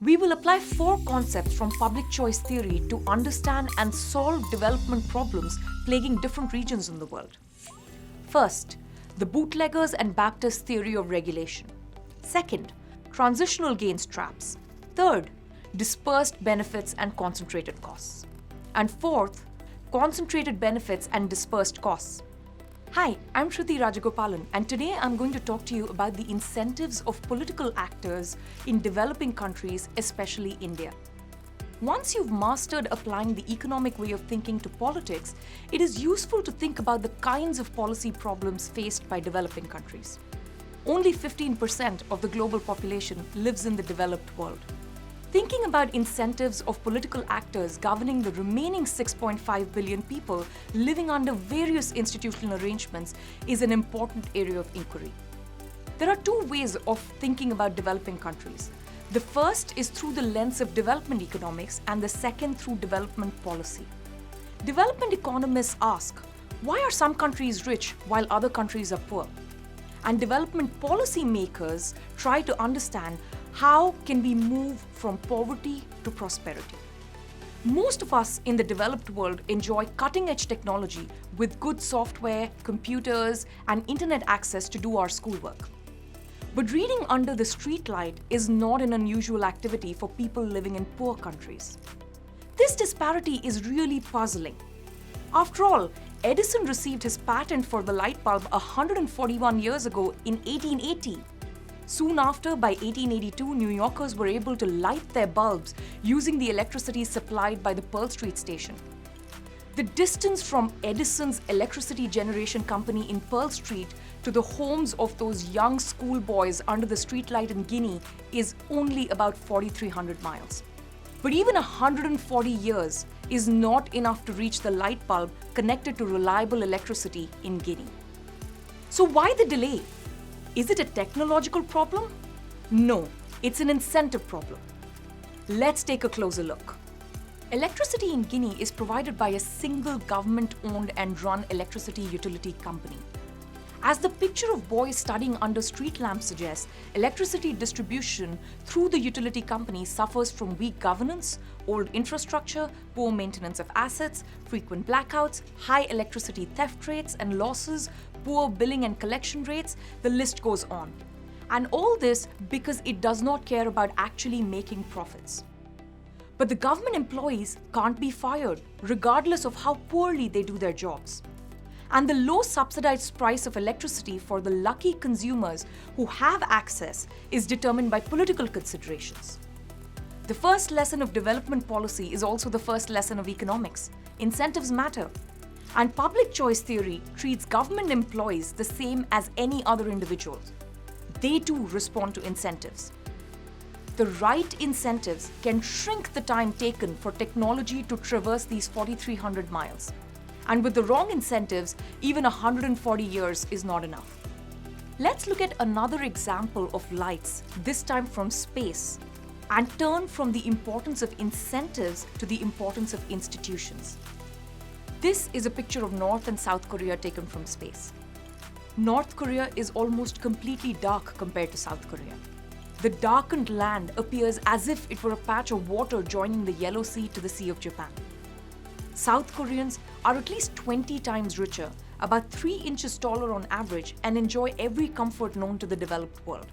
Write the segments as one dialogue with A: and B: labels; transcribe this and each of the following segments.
A: We will apply 4 concepts from public choice theory to understand and solve development problems plaguing different regions in the world. First, the bootleggers and Baptist theory of regulation. Second, transitional gains traps. Third, dispersed benefits and concentrated costs. And fourth, concentrated benefits and dispersed costs. Hi, I'm Shruti Rajagopalan, and today I'm going to talk to you about the incentives of political actors in developing countries, especially India. Once you've mastered applying the economic way of thinking to politics, it is useful to think about the kinds of policy problems faced by developing countries. Only 15% of the global population lives in the developed world. Thinking about incentives of political actors governing the remaining 6.5 billion people living under various institutional arrangements is an important area of inquiry. There are 2 ways of thinking about developing countries. The first is through the lens of development economics, and the second through development policy. Development economists ask, why are some countries rich while other countries are poor? And development policy makers try to understand how can we move from poverty to prosperity. Most of us in the developed world enjoy cutting-edge technology with good software, computers, and internet access to do our schoolwork. But reading under the streetlight is not an unusual activity for people living in poor countries. This disparity is really puzzling. After all, Edison received his patent for the light bulb 141 years ago in 1880. Soon after, by 1882, New Yorkers were able to light their bulbs using the electricity supplied by the Pearl Street station. The distance from Edison's electricity generation company in Pearl Street to the homes of those young schoolboys under the streetlight in Guinea is only about 4,300 miles. But even 140 years is not enough to reach the light bulb connected to reliable electricity in Guinea. So why the delay? Is it a technological problem? No, it's an incentive problem. Let's take a closer look. Electricity in Guinea is provided by a single government-owned and run electricity utility company. As the picture of boys studying under street lamps suggests, electricity distribution through the utility company suffers from weak governance, old infrastructure, poor maintenance of assets, frequent blackouts, high electricity theft rates and losses, poor billing and collection rates, the list goes on. And all this because it does not care about actually making profits. But the government employees can't be fired, regardless of how poorly they do their jobs. And the low subsidized price of electricity for the lucky consumers who have access is determined by political considerations. The first lesson of development policy is also the first lesson of economics. Incentives matter. And public choice theory treats government employees the same as any other individuals. They too respond to incentives. The right incentives can shrink the time taken for technology to traverse these 4,300 miles. And with the wrong incentives, even 140 years is not enough. Let's look at another example of lights, this time from space, and turn from the importance of incentives to the importance of institutions. This is a picture of North and South Korea taken from space. North Korea is almost completely dark compared to South Korea. The darkened land appears as if it were a patch of water joining the Yellow Sea to the Sea of Japan. South Koreans are at least 20 times richer, about 3 inches taller on average, and enjoy every comfort known to the developed world.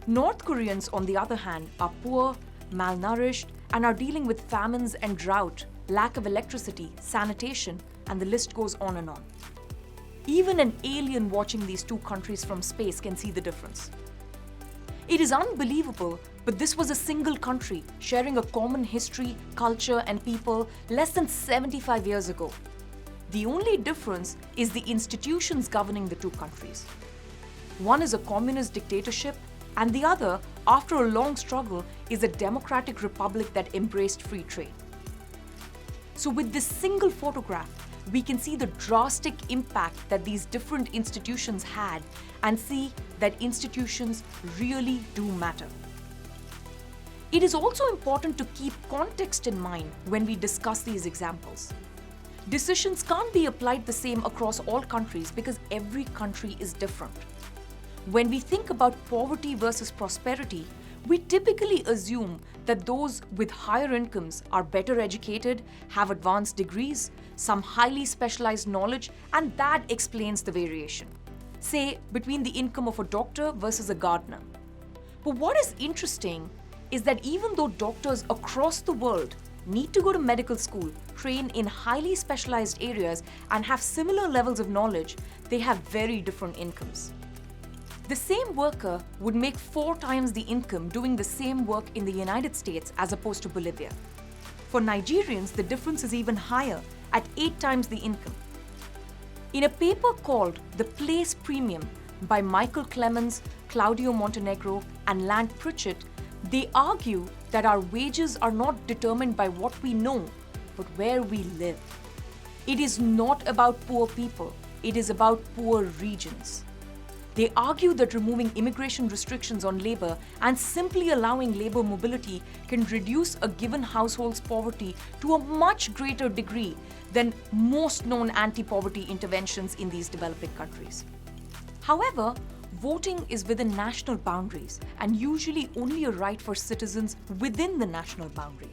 A: North Koreans, on the other hand, are poor, malnourished, and are dealing with famines and drought, lack of electricity, sanitation, and the list goes on and on. Even an alien watching these 2 countries from space can see the difference. It is unbelievable, but this was a single country sharing a common history, culture, and people less than 75 years ago. The only difference is the institutions governing the 2 countries. One is a communist dictatorship, and the other, after a long struggle, is a democratic republic that embraced free trade. So with this single photograph, we can see the drastic impact that these different institutions had and see that institutions really do matter. It is also important to keep context in mind when we discuss these examples. Decisions can't be applied the same across all countries because every country is different. When we think about poverty versus prosperity, We typically assume that those with higher incomes are better educated, have advanced degrees, some highly specialized knowledge, and that explains the variation. Say, between the income of a doctor versus a gardener. But what is interesting is that even though doctors across the world need to go to medical school, train in highly specialized areas, and have similar levels of knowledge, they have very different incomes. The same worker would make 4 times the income doing the same work in the United States as opposed to Bolivia. For Nigerians, the difference is even higher, at 8 times the income. In a paper called The Place Premium by Michael Clemens, Claudio Montenegro, and Lant Pritchett, they argue that our wages are not determined by what we know, but where we live. It is not about poor people, it is about poor regions. They argue that removing immigration restrictions on labor and simply allowing labor mobility can reduce a given household's poverty to a much greater degree than most known anti-poverty interventions in these developing countries. However, voting is within national boundaries and usually only a right for citizens within the national boundary.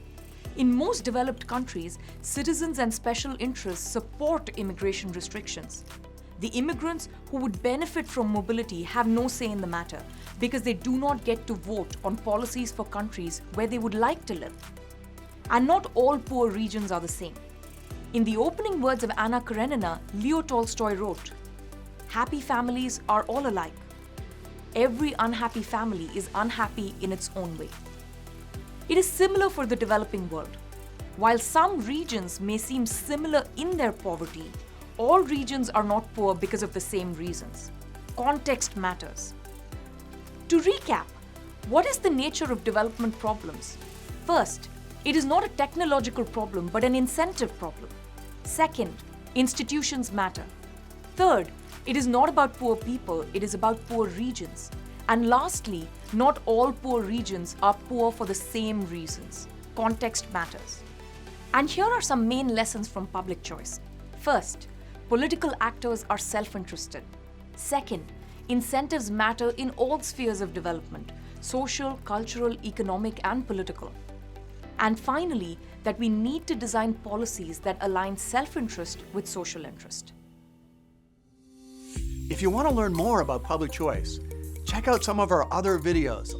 A: In most developed countries, citizens and special interests support immigration restrictions. The immigrants who would benefit from mobility have no say in the matter because they do not get to vote on policies for countries where they would like to live. And not all poor regions are the same. In the opening words of Anna Karenina, Leo Tolstoy wrote, "Happy families are all alike. Every unhappy family is unhappy in its own way." It is similar for the developing world. While some regions may seem similar in their poverty, all regions are not poor because of the same reasons. Context matters. To recap, what is the nature of development problems? First, it is not a technological problem but an incentive problem. Second, institutions matter. Third, it is not about poor people, it is about poor regions. And lastly, not all poor regions are poor for the same reasons. Context matters. And here are some main lessons from public choice. First, political actors are self-interested. Second, incentives matter in all spheres of development: social, cultural, economic, and political. And finally, that we need to design policies that align self-interest with social interest.
B: If you want to learn more about public choice, check out some of our other videos